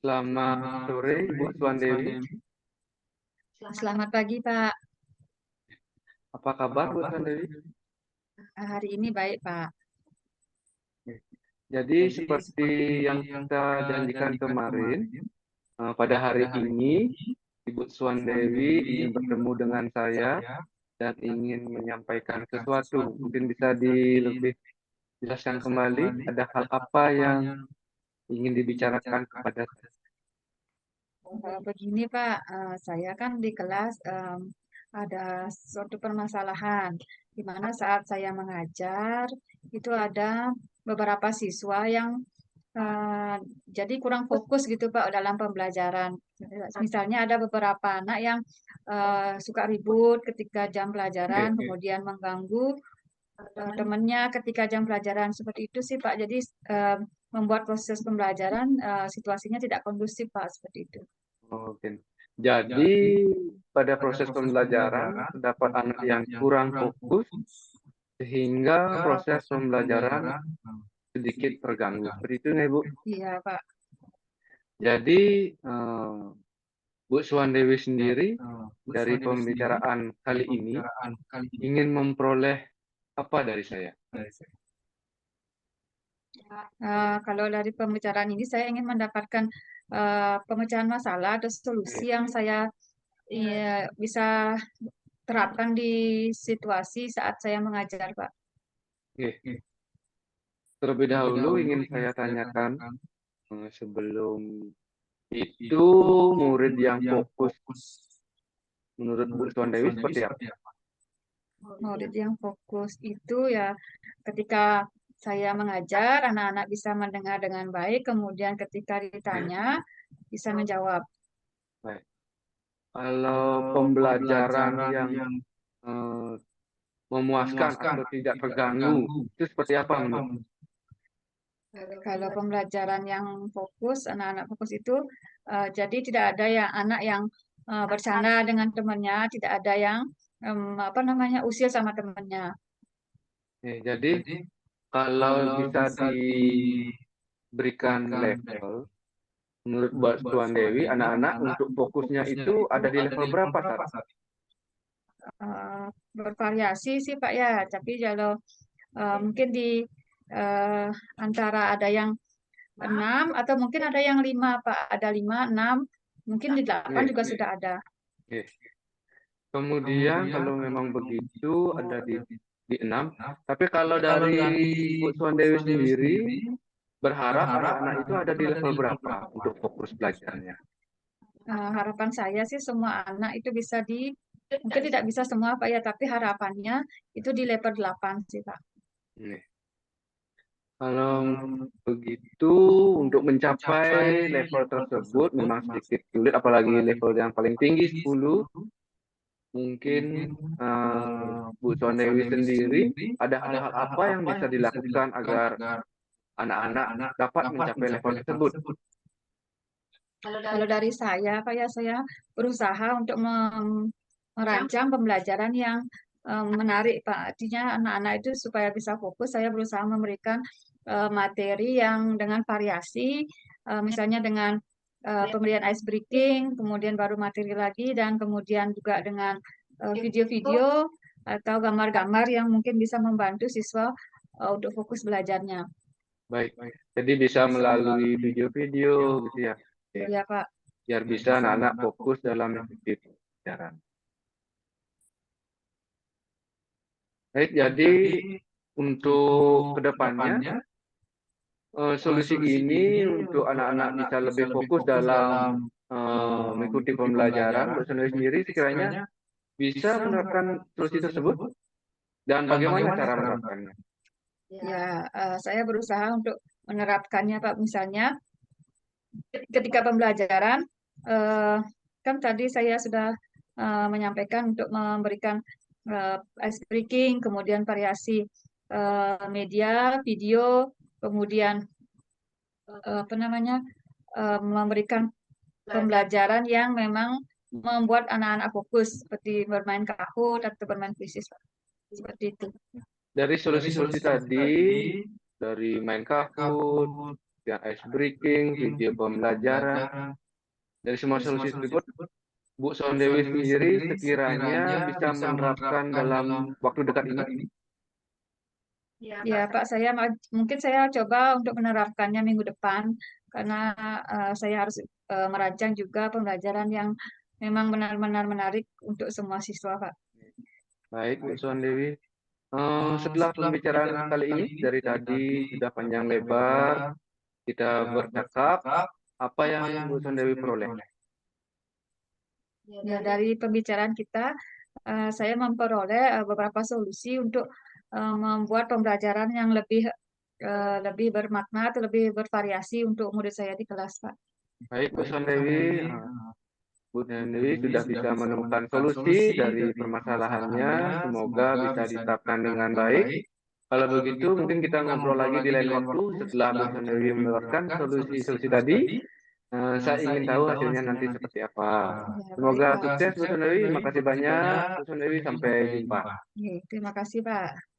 Selamat sore, Ibu Suwandewi. Selamat pagi, Pak. Apa kabar, Bu Suwandewi? Hari ini baik, Pak. Jadi, seperti yang kita janjikan kemarin, pada hari ini, Ibu Suwandewi ingin bertemu dengan saya dan ingin menyampaikan sesuatu. Mungkin bisa lebih jelaskan kembali, ada hal apa yang ingin dibicarakan kepada saya? Begini, Pak, saya kan di kelas ada suatu permasalahan di mana saat saya mengajar itu ada beberapa siswa yang eh, jadi kurang fokus gitu, Pak, dalam pembelajaran. Misalnya ada beberapa anak yang suka ribut ketika jam pelajaran, Oke. kemudian mengganggu temannya ketika jam pelajaran seperti itu sih, Pak. Jadi membuat proses pembelajaran situasinya tidak kondusif, Pak, seperti itu. Oke. Jadi, pada proses pembelajaran, terdapat anak yang kurang fokus, sehingga proses pembelajaran sedikit terganggu. Seperti itu, ya, Bu? Iya, Pak. Jadi, Bu Suwandewi sendiri dari pembicaraan kali ini ingin memperoleh apa dari saya? Kalau dari pembicaraan ini saya ingin mendapatkan pemecahan masalah atau solusi yang saya bisa terapkan di situasi saat saya mengajar, Pak. Oke. Terlebih dahulu ingin saya tanyakan, sebelum itu murid yang fokus menurut Bu Suwandewi seperti apa? Murid yang fokus itu ya ketika saya mengajar, anak-anak bisa mendengar dengan baik, kemudian ketika ditanya bisa menjawab. Baik. Kalau pembelajaran yang eh, memuaskan atau tidak terganggu, itu seperti apa menurut? Kalau pembelajaran yang fokus, anak-anak fokus itu jadi tidak ada yang anak yang bercanda dengan temannya, tidak ada yang apa namanya usil sama temannya. Jadi kalau bisa diberikan level, menurut Mbak Suwandewi, anak-anak untuk fokusnya itu ada di level berapa saat? Bervariasi sih, Pak, ya, tapi kalau mungkin di eh, antara ada yang 6 atau mungkin ada yang 5, Pak, ada 5, 6, mungkin di 8 Oke, juga sudah ada. oke. Kemudian kalau memang begitu ada di 6. Tapi kalau dari Bu Suwandewi sendiri berharap anak-anak itu ada di level berapa untuk fokus belajarnya? Harapan saya sih semua anak itu bisa mungkin tidak bisa semua, Pak, ya, tapi harapannya itu di level 8 sih, Pak. Nih, kalau begitu untuk mencapai level tersebut memang sedikit sulit, apalagi level yang paling tinggi 10. Mungkin Bu Suwandewi sendiri ada hal-hal apa yang bisa dilakukan agar anak-anak dapat mencapai level tersebut? Kalau dari saya, Pak, ya, saya berusaha untuk merancang pembelajaran yang menarik, Pak. Artinya anak-anak itu supaya bisa fokus, saya berusaha memberikan materi yang dengan variasi, misalnya dengan pemberian ice breaking, kemudian baru materi lagi, dan kemudian juga dengan video-video atau gambar-gambar yang mungkin bisa membantu siswa untuk fokus belajarnya. Baik, jadi bisa melalui video-video gitu ya, Ya, Pak. biar bisa anak-anak fokus dalam mengikuti pelajaran. Baik, jadi untuk kedepannya solusi ini untuk anak-anak bisa lebih fokus dalam mengikuti pembelajaran. Mbak sendiri sekiranya bisa menerapkan solusi tersebut dan bagaimana cara menerapkannya? Ya, saya berusaha untuk menerapkannya, Pak. Misalnya, ketika pembelajaran, eh, kan tadi saya sudah menyampaikan untuk memberikan ice breaking, kemudian variasi media, video, kemudian apa namanya memberikan pembelajaran yang memang membuat anak-anak fokus, seperti bermain Kahoot atau bermain kuisis, Pak. Seperti itu. Dari solusi-solusi tadi, dari main Kahoot, ya ice breaking, video pembelajaran. Dari semua solusi tersebut, Bu Sondewi sendiri sekiranya bisa menerapkan dalam waktu dekat ini. Ya, Pak, mungkin saya coba untuk menerapkannya minggu depan karena saya harus merancang juga pembelajaran yang memang benar-benar menarik untuk semua siswa, Pak. Baik, Bu Sondewi. Setelah pembicaraan kali ini, dari tadi sudah panjang lebar, kita bercakap, apa yang Bu Sondewi peroleh? Ya, dari pembicaraan kita, saya memperoleh beberapa solusi untuk membuat pembelajaran yang lebih bermakna atau lebih bervariasi untuk murid saya di kelas, Pak. Baik, Bu Sondewi. Bu Sondewi sudah bisa menemukan solusi dari permasalahannya. Semoga bisa diterapkan dengan baik. Kalau begitu, mungkin kita ngobrol lagi di lain waktu setelah Bu Sondewi menerapkan solusi-solusi tadi. Saya ingin tahu hasilnya nanti seperti apa. Ya, baik, Semoga Pak. sukses, Bu Sondewi. Makasih banyak, Bu Sondewi. Sampai jumpa. Oke, terima kasih, Pak.